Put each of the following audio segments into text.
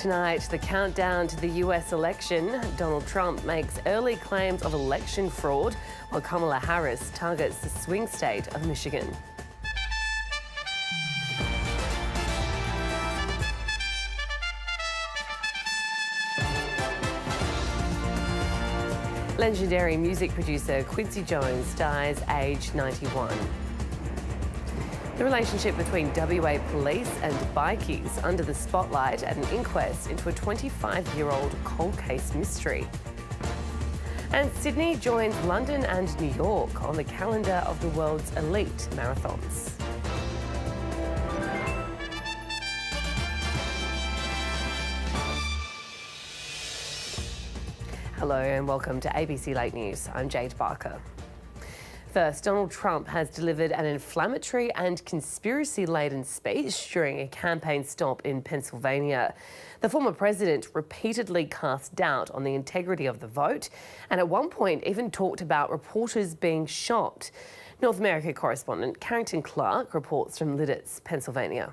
Tonight, the countdown to the US election. Donald Trump makes early claims of election fraud, while Kamala Harris targets the swing state of Michigan. Legendary music producer Quincy Jones dies aged 91. The relationship between WA police and bikies under the spotlight at an inquest into a 25-year-old cold case mystery. And Sydney joins London and New York on the calendar of the world's elite marathons. Hello and welcome to ABC Late News. I'm Jade Barker. First, Donald Trump has delivered an inflammatory and conspiracy-laden speech during a campaign stop in Pennsylvania. The former president repeatedly cast doubt on the integrity of the vote and at one point even talked about reporters being shot. North America correspondent Carrington Clark reports from Lidditz, Pennsylvania.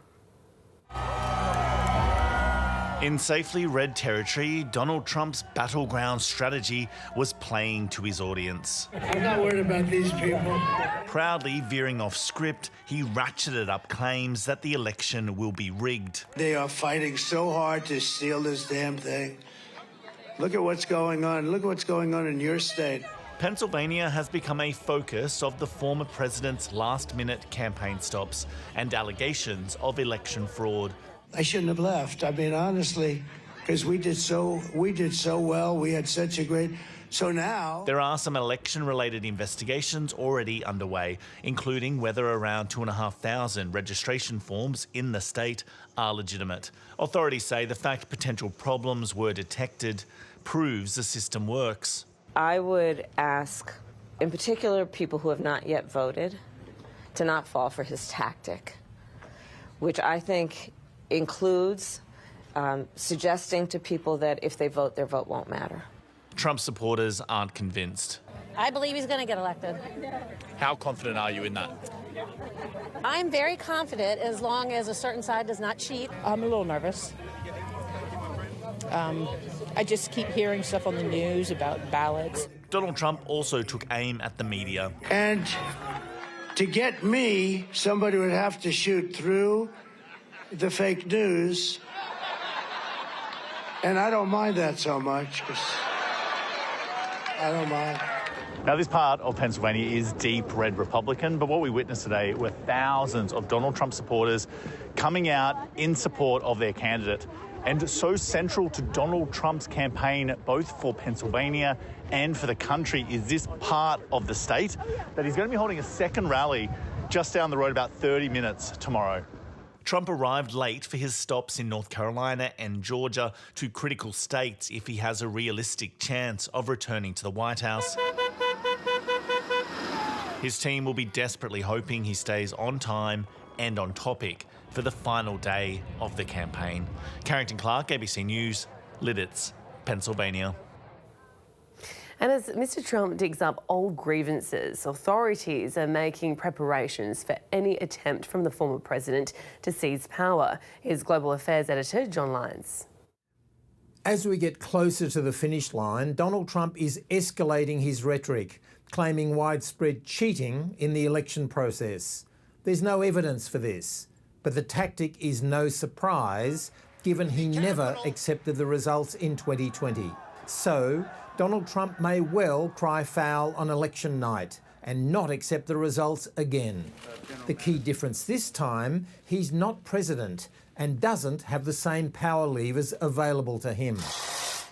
In safely red territory, Donald Trump's battleground strategy was playing to his audience. I'm not worried about these people. Proudly veering off script, he ratcheted up claims that the election will be rigged. They are fighting so hard to steal this damn thing. Look at what's going on. Look at what's going on in your state. Pennsylvania has become a focus of the former president's last-minute campaign stops and allegations of election fraud. I shouldn't have left. I mean, honestly, because we did so well. We had such a great. So now there are some election-related investigations already underway, including whether around 2,500 registration forms in the state are legitimate. Authorities say the fact potential problems were detected proves the system works. I would ask, in particular, people who have not yet voted, to not fall for his tactic, which I think includes suggesting to people that if they vote, their vote won't matter. Trump supporters aren't convinced. I believe he's going to get elected. How confident are you in that? I'm very confident as long as a certain side does not cheat. I'm a little nervous. I just keep hearing stuff on the news about ballots. Donald Trump also took aim at the media. And to get me, somebody would have to shoot through the fake news, and I don't mind that so much, because I don't mind. Now, this part of Pennsylvania is deep red Republican, but what we witnessed today were thousands of Donald Trump supporters coming out in support of their candidate. And so central to Donald Trump's campaign, both for Pennsylvania and for the country, is this part of the state that he's going to be holding a second rally just down the road, about 30 minutes tomorrow. Trump arrived late for his stops in North Carolina and Georgia, two critical states if he has a realistic chance of returning to the White House. His team will be desperately hoping he stays on time and on topic for the final day of the campaign. Carrington Clark, ABC News, Lidditz, Pennsylvania. And as Mr. Trump digs up old grievances, authorities are making preparations for any attempt from the former president to seize power. Here's Global Affairs editor John Lyons. As we get closer to the finish line, Donald Trump is escalating his rhetoric, claiming widespread cheating in the election process. There's no evidence for this, but the tactic is no surprise, given he never accepted the results in 2020. So, Donald Trump may well cry foul on election night and not accept the results again. The key difference this time, he's not president and doesn't have the same power levers available to him.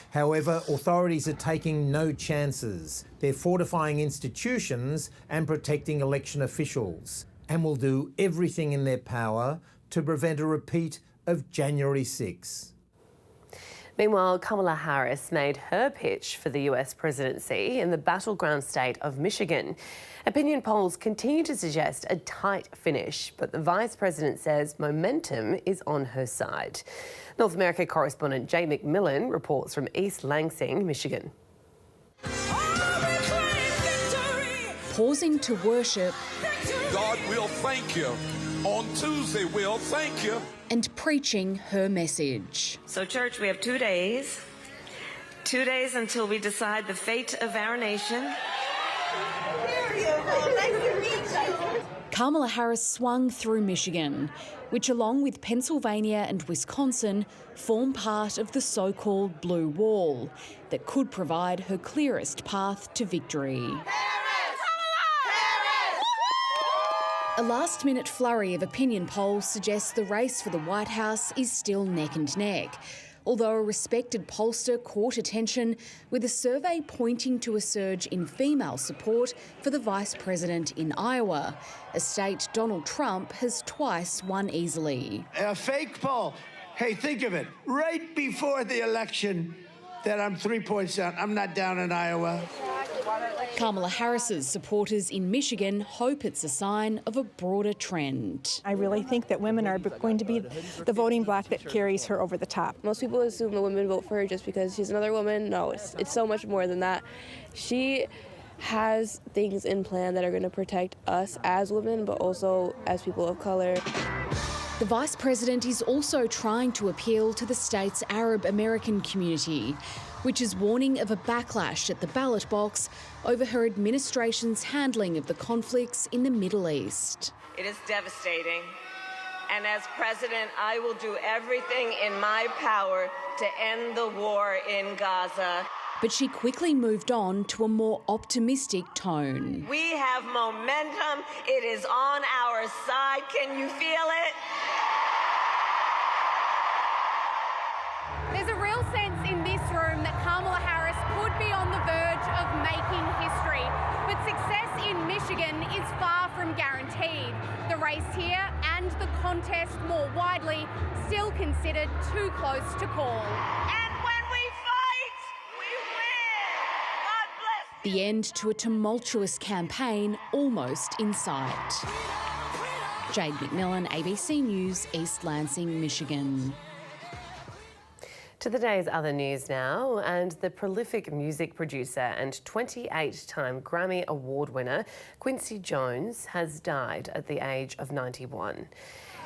However, authorities are taking no chances. They're fortifying institutions and protecting election officials, and will do everything in their power to prevent a repeat of January 6. Meanwhile, Kamala Harris made her pitch for the US presidency in the battleground state of Michigan. Opinion polls continue to suggest a tight finish, but the vice president says momentum is on her side. North America correspondent Jade McMillan reports from East Lansing, Michigan. Pausing to worship. God will thank you on Tuesday, Will. Thank you. And preaching her message. So, church, we have 2 days. 2 days until we decide the fate of our nation. Kamala Harris swung through Michigan, which along with Pennsylvania and Wisconsin form part of the so-called blue wall that could provide her clearest path to victory. A last-minute flurry of opinion polls suggests the race for the White House is still neck and neck, although a respected pollster caught attention with a survey pointing to a surge in female support for the Vice President in Iowa, a state Donald Trump has twice won easily. A fake poll. Hey, think of it. Right before the election, that I'm 3 points down. I'm not down in Iowa. Kamala Harris's supporters in Michigan hope it's a sign of a broader trend. I really think that women are going to be the voting bloc that carries her over the top. Most people assume the women vote for her just because she's another woman. No, it's so much more than that. She has things in plan that are going to protect us as women, but also as people of color. The Vice President is also trying to appeal to the state's Arab American community, which is warning of a backlash at the ballot box over her administration's handling of the conflicts in the Middle East. It is devastating. And as president, I will do everything in my power to end the war in Gaza. But she quickly moved on to a more optimistic tone. We have momentum. It is on our side. Can you feel it? There's a real sense in this room that Kamala Harris could be on the verge of making history. But success in Michigan is far from guaranteed. The race here and the contest more widely still considered too close to call. The end to a tumultuous campaign almost in sight. Jade McMillan, ABC News, East Lansing, Michigan. To the day's other news now, and the prolific music producer and 28-time Grammy Award winner Quincy Jones has died at the age of 91.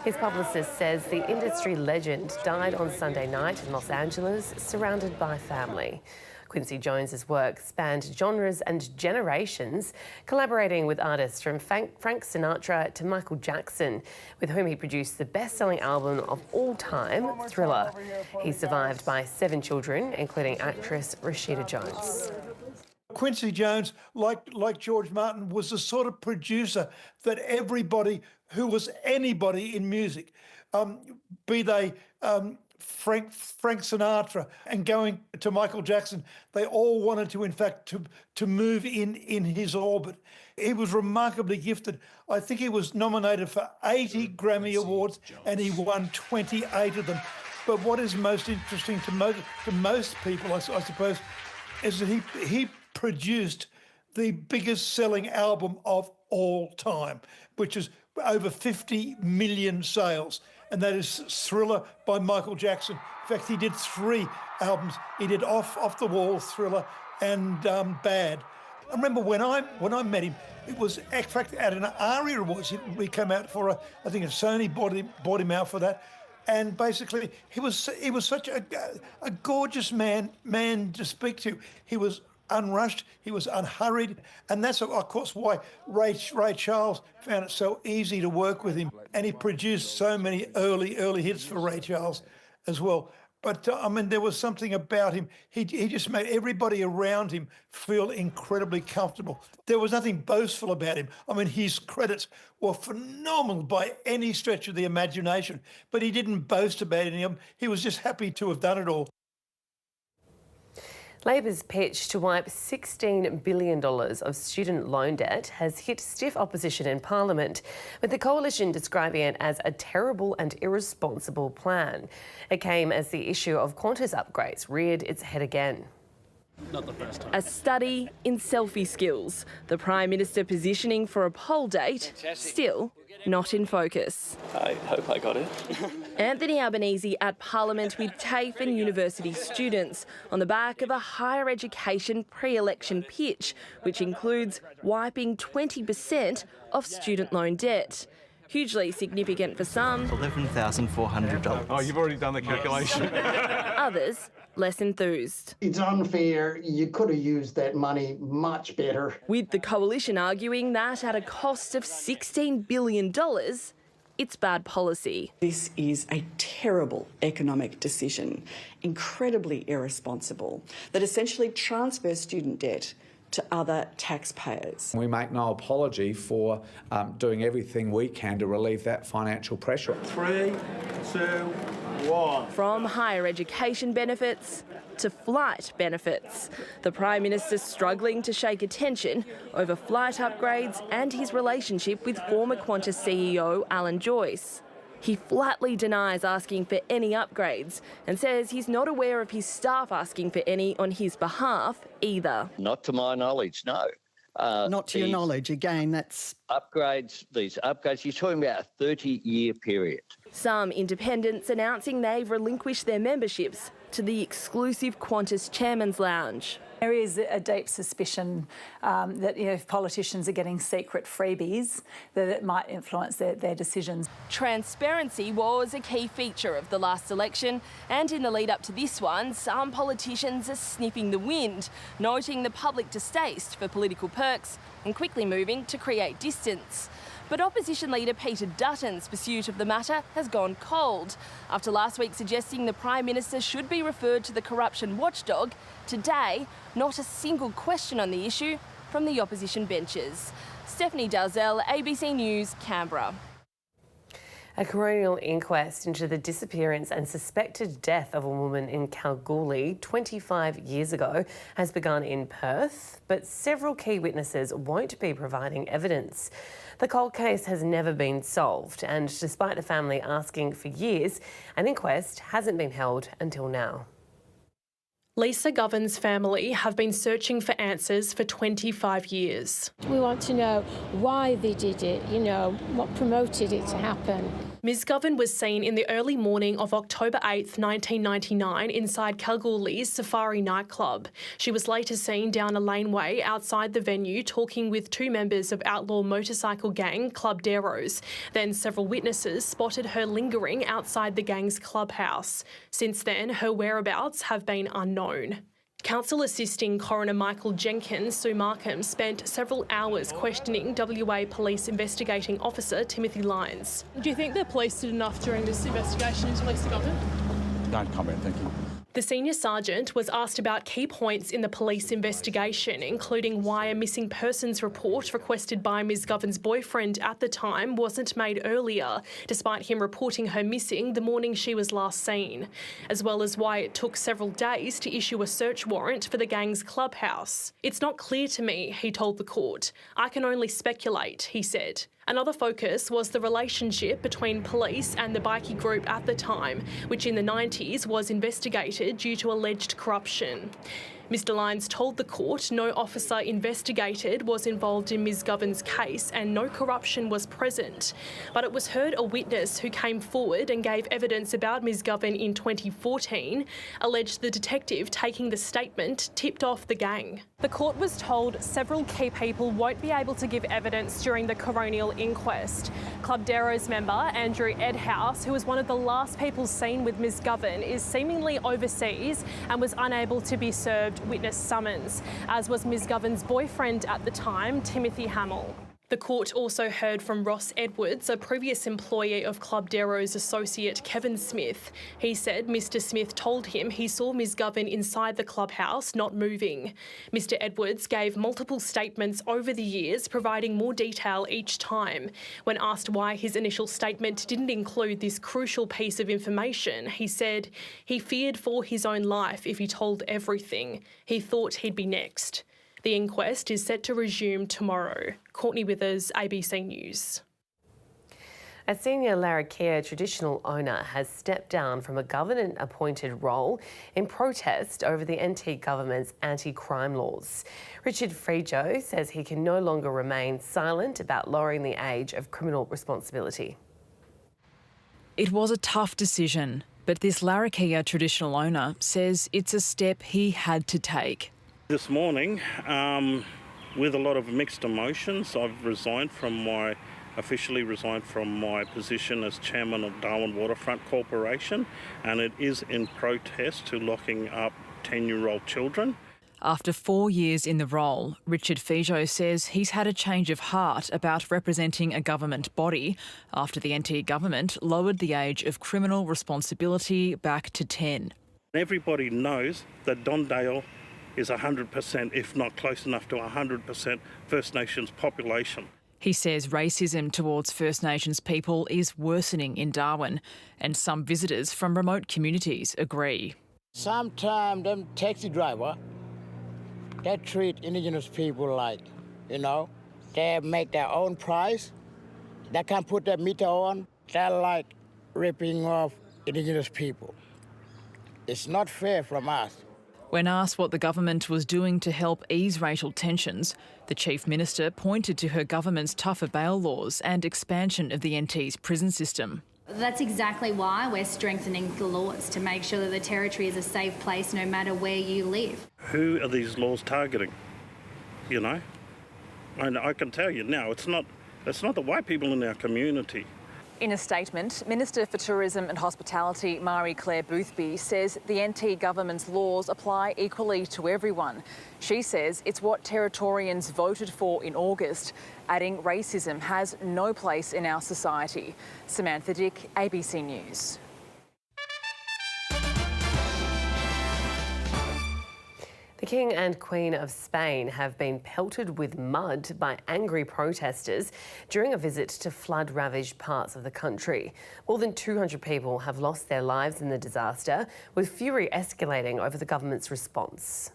His publicist says the industry legend died on Sunday night in Los Angeles, surrounded by family. Quincy Jones's work spanned genres and generations, collaborating with artists from Frank Sinatra to Michael Jackson, with whom he produced the best-selling album of all time, Thriller. He's survived by 7 children, including actress Rashida Jones. Quincy Jones, like George Martin, was the sort of producer that everybody who was anybody in music, be they Frank Sinatra and going to Michael Jackson, they all wanted to, in fact, to move in his orbit. He was remarkably gifted. I think he was nominated for 80 Grammy Awards and he won 28 of them. But what is most interesting to most people, I suppose, is that he produced the biggest selling album of all time, which is over 50 million sales. And that is Thriller by Michael Jackson. In fact, he did 3 albums. He did Off the Wall, Thriller, and Bad. I remember when I met him, it was in fact at an ARIA Awards. We came out for I think Sony bought him out for that. And basically, he was such a gorgeous man to speak to. He was unrushed, he was unhurried, and that's of course why Ray Charles found it so easy to work with him, and he produced so many early hits for Ray Charles as well. But I mean, there was something about him. He just made everybody around him feel incredibly comfortable. There was nothing boastful about him. I mean, his credits were phenomenal by any stretch of the imagination, but he didn't boast about any of them. He was just happy to have done it all. Labor's pitch to wipe $16 billion of student loan debt has hit stiff opposition in Parliament, with the coalition describing it as a terrible and irresponsible plan. It came as the issue of Qantas upgrades reared its head again. Not the first time. A study in selfie skills. The Prime Minister positioning for a poll date, still not in focus. I hope I got it. Anthony Albanese at Parliament with TAFE and university students on the back of a higher education pre-election pitch, which includes wiping 20% of student loan debt. Hugely significant for some. $11,400. Oh, you've already done the calculation. Others, less enthused. It's unfair. You could have used that money much better. With the coalition arguing that at a cost of $16 billion, it's bad policy. This is a terrible economic decision, incredibly irresponsible, that essentially transfers student debt to other taxpayers. We make no apology for doing everything we can to relieve that financial pressure. 3, 2, 1. From higher education benefits to flight benefits, the Prime Minister's struggling to shake attention over flight upgrades and his relationship with former Qantas CEO Alan Joyce. He flatly denies asking for any upgrades and says he's not aware of his staff asking for any on his behalf either. Not to my knowledge, no. Not to your knowledge, again, that's... These upgrades, you're talking about a 30-year period. Some independents announcing they've relinquished their memberships to the exclusive Qantas Chairman's Lounge. There is a deep suspicion that if politicians are getting secret freebies, that it might influence their decisions. Transparency was a key feature of the last election, and in the lead up to this one, some politicians are sniffing the wind, noting the public distaste for political perks and quickly moving to create distance. But opposition leader Peter Dutton's pursuit of the matter has gone cold. After last week suggesting the Prime Minister should be referred to the corruption watchdog, today, not a single question on the issue from the opposition benches. Stephanie Dalzell, ABC News, Canberra. A coronial inquest into the disappearance and suspected death of a woman in Kalgoorlie 25 years ago has begun in Perth, but several key witnesses won't be providing evidence. The cold case has never been solved, and despite the family asking for years, an inquest hasn't been held until now. Lisa Govin's family have been searching for answers for 25 years. We want to know why they did it, what promoted it to happen. Ms Govin was seen in the early morning of October 8th, 1999 inside Kalgoorlie's Safari nightclub. She was later seen down a laneway outside the venue talking with two members of outlaw motorcycle gang Club Darrows. Then several witnesses spotted her lingering outside the gang's clubhouse. Since then, her whereabouts have been unknown. Counsel Assisting Coroner Michael Jenkins, Sue Markham, spent several hours questioning WA Police Investigating Officer Timothy Lyons. Do you think the police did enough during this investigation into Lisa Govin? Don't comment, thank you. The senior sergeant was asked about key points in the police investigation, including why a missing persons report requested by Ms Govin's boyfriend at the time wasn't made earlier, despite him reporting her missing the morning she was last seen, as well as why it took several days to issue a search warrant for the gang's clubhouse. It's not clear to me, he told the court. I can only speculate, he said. Another focus was the relationship between police and the bikie group at the time, which in the 90s was investigated due to alleged corruption. Mr Lyons told the court no officer investigated was involved in Ms Govin's case and no corruption was present. But it was heard a witness who came forward and gave evidence about Ms Govin in 2014 alleged the detective taking the statement tipped off the gang. The court was told several key people won't be able to give evidence during the coronial inquest. Club Darrows member Andrew Edhouse, who was one of the last people seen with Ms Govin, is seemingly overseas and was unable to be served witness summons, as was Ms Govin's boyfriend at the time, Timothy Hamill. The court also heard from Ross Edwards, a previous employee of Club Darrow's associate Kevin Smith. He said Mr Smith told him he saw Ms Govin inside the clubhouse, not moving. Mr Edwards gave multiple statements over the years, providing more detail each time. When asked why his initial statement didn't include this crucial piece of information, he said he feared for his own life if he told everything. He thought he'd be next. The inquest is set to resume tomorrow. Courtney Withers, ABC News. A senior Larrakia traditional owner has stepped down from a government-appointed role in protest over the NT government's anti-crime laws. Richard Frijo says he can no longer remain silent about lowering the age of criminal responsibility. It was a tough decision, but this Larrakia traditional owner says it's a step he had to take. This morning, with a lot of mixed emotions, I've resigned from my officially resigned from my position as chairman of Darwin Waterfront Corporation, and it is in protest to locking up 10-year-old children. After 4 years in the role, Richard Fijo says he's had a change of heart about representing a government body after the NT government lowered the age of criminal responsibility back to 10. Everybody knows that Don Dale is 100%, if not close enough to 100%, First Nations population. He says racism towards First Nations people is worsening in Darwin, and some visitors from remote communities agree. Sometimes them taxi driver, they treat Indigenous people like, they make their own price. They can't put their meter on. They're like ripping off Indigenous people. It's not fair from us. When asked what the government was doing to help ease racial tensions, the Chief Minister pointed to her government's tougher bail laws and expansion of the NT's prison system. That's exactly why we're strengthening the laws, to make sure that the Territory is a safe place no matter where you live. Who are these laws targeting? And I can tell you now, it's not the white people in our community. In a statement, Minister for Tourism and Hospitality, Marie-Claire Boothby, says the NT government's laws apply equally to everyone. She says it's what Territorians voted for in August, adding racism has no place in our society. Samantha Dick, ABC News. The King and Queen of Spain have been pelted with mud by angry protesters during a visit to flood-ravaged parts of the country. More than 200 people have lost their lives in the disaster, with fury escalating over the government's response.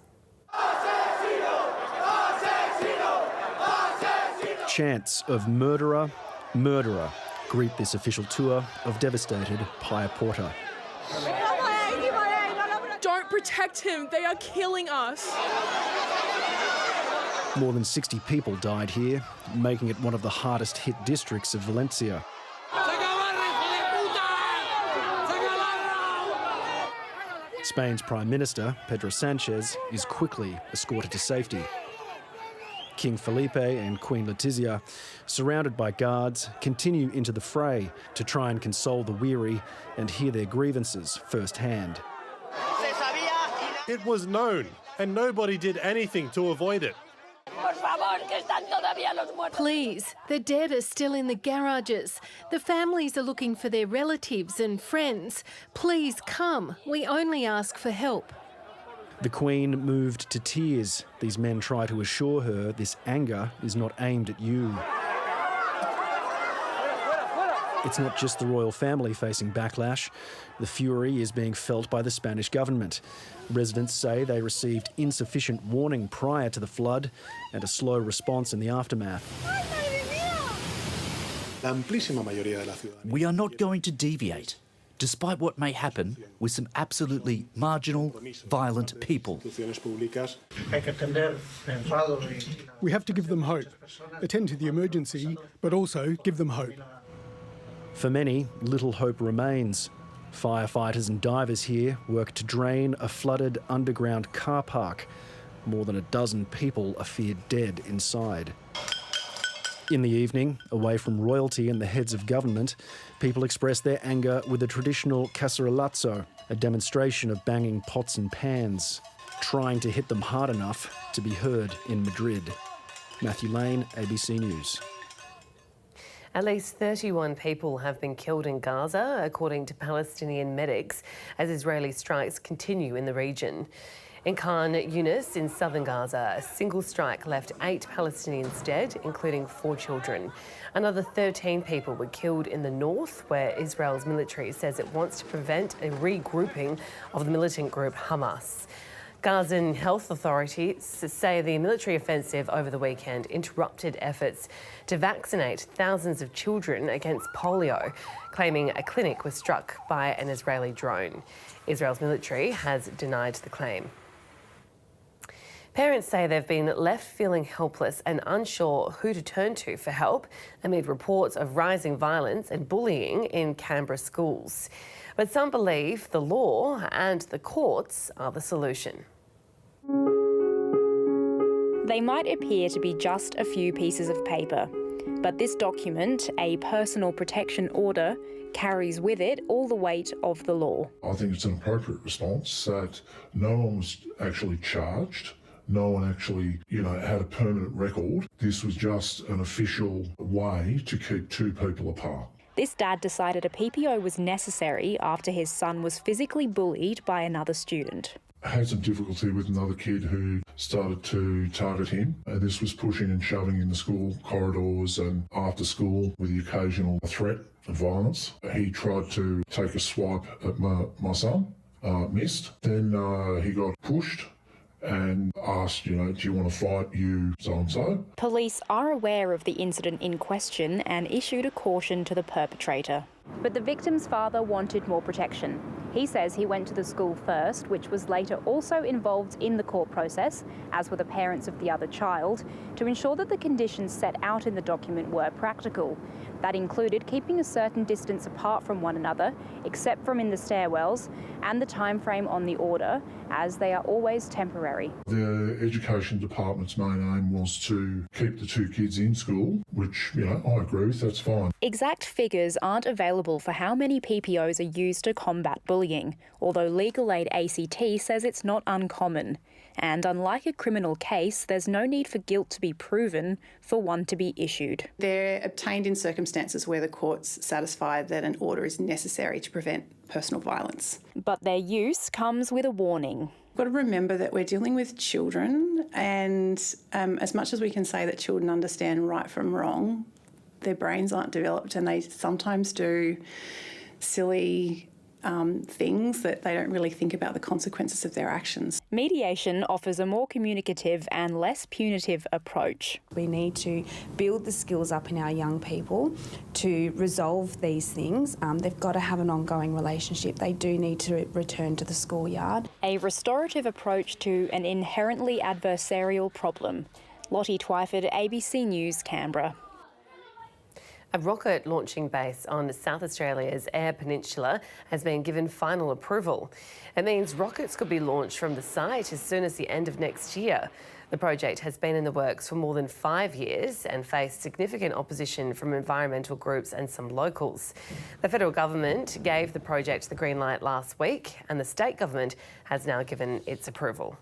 Chants of murderer, murderer greet this official tour of devastated Playa Porta. Don't protect him. They are killing us. More than 60 people died here, making it one of the hardest hit districts of Valencia. Spain's Prime Minister, Pedro Sanchez, is quickly escorted to safety. King Felipe and Queen Letizia, surrounded by guards, continue into the fray to try and console the weary and hear their grievances firsthand. It was known, and nobody did anything to avoid it. Please, the dead are still in the garages. The families are looking for their relatives and friends. Please come. We only ask for help. The Queen moved to tears. These men try to assure her this anger is not aimed at you. It's not just the royal family facing backlash. The fury is being felt by the Spanish government. Residents say they received insufficient warning prior to the flood and a slow response in the aftermath. We are not going to deviate, despite what may happen with some absolutely marginal, violent people. We have to give them hope, attend to the emergency, but also give them hope. For many, little hope remains. Firefighters and divers here work to drain a flooded underground car park. More than a dozen people are feared dead inside. In the evening, away from royalty and the heads of government, people express their anger with a traditional cacerolazo, a demonstration of banging pots and pans, trying to hit them hard enough to be heard in Madrid. Matthew Lane, ABC News. At least 31 people have been killed in Gaza, according to Palestinian medics, as Israeli strikes continue in the region. In Khan Yunis in southern Gaza, a single strike left 8 Palestinians dead, including 4 children. Another 13 people were killed in the north, where Israel's military says it wants to prevent a regrouping of the militant group Hamas. Gazan health authorities say the military offensive over the weekend interrupted efforts to vaccinate thousands of children against polio, claiming a clinic was struck by an Israeli drone. Israel's military has denied the claim. Parents say they've been left feeling helpless and unsure who to turn to for help amid reports of rising violence and bullying in Canberra schools. But some believe the law and the courts are the solution. They might appear to be just a few pieces of paper, But this document, a personal protection order, carries with it all the weight of the law. I think it's an appropriate response that no one was actually charged. No one actually, had a permanent record. This was just an official way to keep two people apart. This dad decided a PPO was necessary after his son was physically bullied by another student. I had some difficulty with another kid who started to target him. This was pushing and shoving in the school corridors and after school with the occasional threat of violence. He tried to take a swipe at my son, missed. Then he got pushed and asked, do you want to fight, you so-and-so? Police are aware of the incident in question and issued a caution to the perpetrator. But the victim's father wanted more protection. He says he went to the school first, which was later also involved in the court process, as were the parents of the other child, to ensure that the conditions set out in the document were practical. That included keeping a certain distance apart from one another, except from in the stairwells, and the time frame on the order, as they are always temporary. The Education Department's main aim was to keep the two kids in school, which, I agree with, that's fine. Exact figures aren't available for how many PPOs are used to combat bullying, although Legal Aid ACT says it's not uncommon. And unlike a criminal case, there's no need for guilt to be proven for one to be issued. They're obtained in circumstances where the court's satisfied that an order is necessary to prevent personal violence. But their use comes with a warning. We've got to remember that we're dealing with children, and as much as we can say that children understand right from wrong, their brains aren't developed and they sometimes do silly things that they don't really think about the consequences of their actions. Mediation offers a more communicative and less punitive approach. We need to build the skills up in our young people to resolve these things. They've got to have an ongoing relationship. They do need to return to the schoolyard. A restorative approach to an inherently adversarial problem. Lottie Twyford, ABC News, Canberra. A rocket launching base on South Australia's Eyre Peninsula has been given final approval. It means rockets could be launched from the site as soon as the end of next year. The project has been in the works for more than 5 years and faced significant opposition from environmental groups and some locals. The federal government gave the project the green light last week, and the state government has now given its approval.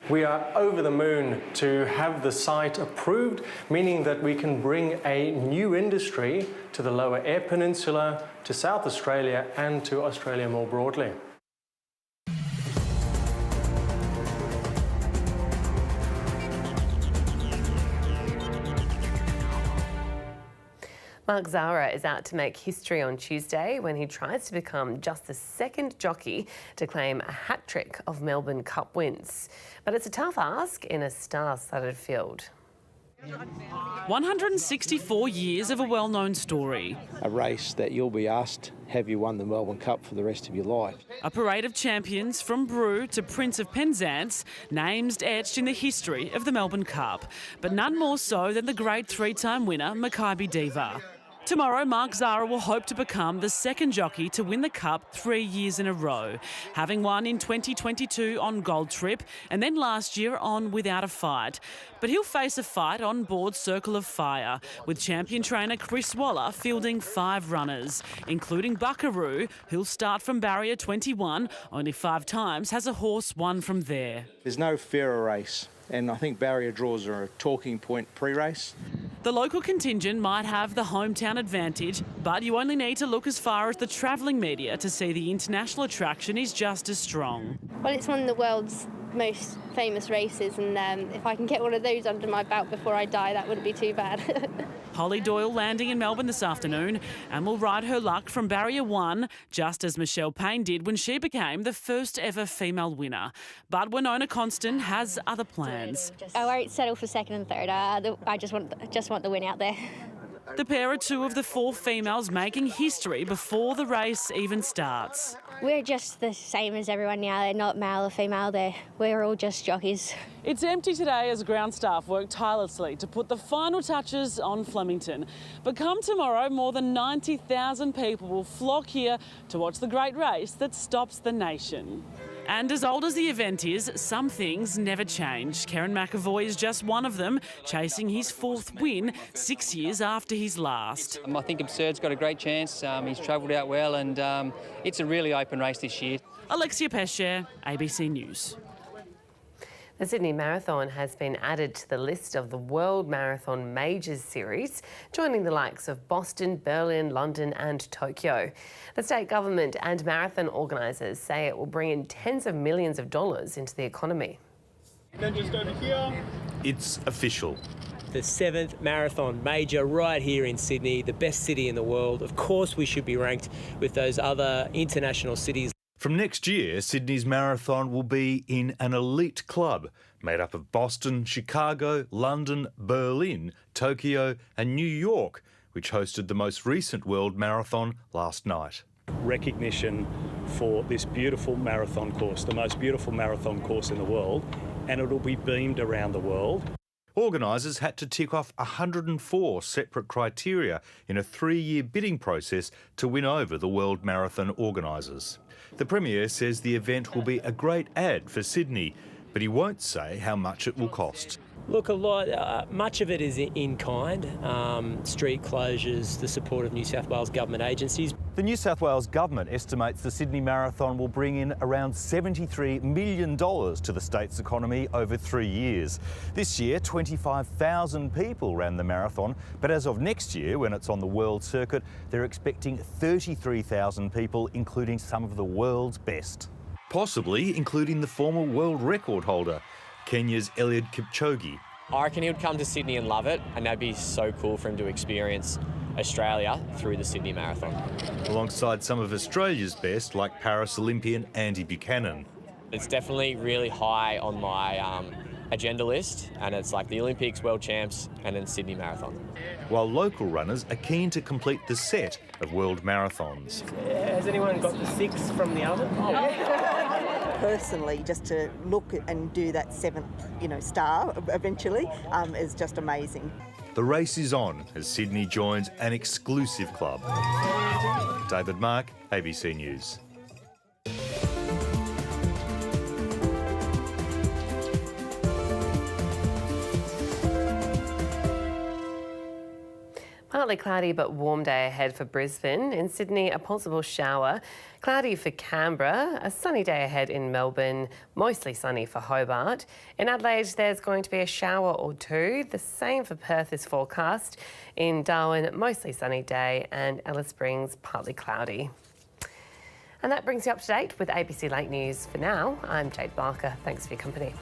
We are over the moon to have the site approved, meaning that we can bring a new industry to the Lower Eyre Peninsula, to South Australia and to Australia more broadly. Mark Zahra is out to make history on Tuesday when he tries to become just the second jockey to claim a hat-trick of Melbourne Cup wins. But it's a tough ask in a star-studded field. 164 years of a well-known story. A race that you'll be asked, have you won the Melbourne Cup for the rest of your life? A parade of champions from Brew to Prince of Penzance, names etched in the history of the Melbourne Cup, but none more so than the great three-time winner, Maccabi Diva. Tomorrow, Mark Zahra will hope to become the second jockey to win the Cup 3 years in a row, having won in 2022 on Gold Trip and then last year on Without a Fight. But he'll face a fight on board Circle of Fire, with champion trainer Chris Waller fielding 5 runners, including Buckaroo, who'll start from barrier 21, only 5 times has a horse won from there. There's no fairer race, and I think barrier draws are a talking point pre-race. The local contingent might have the hometown advantage, but you only need to look as far as the travelling media to see the international attraction is just as strong. Well, it's one of the world's most famous races, and if I can get one of those under my belt before I die, that wouldn't be too bad. Holly Doyle landing in Melbourne this afternoon and will ride her luck from barrier 1, just as Michelle Payne did when she became the first ever female winner. But Winona Constant has other plans. I won't settle for second and third. I just want the win out there. The pair are 2 of the 4 females making history before the race even starts. We're just the same as everyone now. They're not male or female. We're all just jockeys. It's empty today as ground staff work tirelessly to put the final touches on Flemington. But come tomorrow, more than 90,000 people will flock here to watch the great race that stops the nation. And as old as the event is, some things never change. Kerrin McAvoy is just one of them, chasing his 4th win 6 years after his last. I think Absurd's got a great chance. He's travelled out well, and it's a really open race this year. Alexia Pesce, ABC News. The Sydney Marathon has been added to the list of the World Marathon Majors Series, joining the likes of Boston, Berlin, London and Tokyo. The state government and marathon organisers say it will bring in tens of millions of dollars into the economy. Then just over here. It's official. The 7th marathon major right here in Sydney, the best city in the world. Of course, we should be ranked with those other international cities. From next year, Sydney's marathon will be in an elite club made up of Boston, Chicago, London, Berlin, Tokyo and New York, which hosted the most recent World Marathon last night. Recognition for this beautiful marathon course, the most beautiful marathon course in the world, and it'll be beamed around the world. Organisers had to tick off 104 separate criteria in a 3-year bidding process to win over the World Marathon organisers. The Premier says the event will be a great ad for Sydney, but he won't say how much it will cost. Look, much of it is in kind, street closures, the support of New South Wales government agencies. The New South Wales government estimates the Sydney Marathon will bring in around $73 million to the state's economy over 3 years. This year, 25,000 people ran the marathon, but as of next year, when it's on the world circuit, they're expecting 33,000 people, including some of the world's best. Possibly including the former world record holder, Kenya's Eliud Kipchoge. I reckon he would come to Sydney and love it, and that'd be so cool for him to experience Australia through the Sydney Marathon. Alongside some of Australia's best, like Paris Olympian Andy Buchanan. It's definitely really high on my agenda list, and it's like the Olympics, World Champs, and then Sydney Marathon. While local runners are keen to complete the set of world marathons. Has anyone got the 6 from the oven? Personally, just to look and do that 7th, star eventually is just amazing. The race is on as Sydney joins an exclusive club. David Mark, ABC News. Partly cloudy but warm day ahead for Brisbane. In Sydney, a possible shower. Cloudy for Canberra. A sunny day ahead in Melbourne. Mostly sunny for Hobart. In Adelaide, there's going to be a shower or two. The same for Perth is forecast. In Darwin, mostly sunny day. And Alice Springs, partly cloudy. And that brings you up to date with ABC Late News. For now, I'm Jade Barker. Thanks for your company.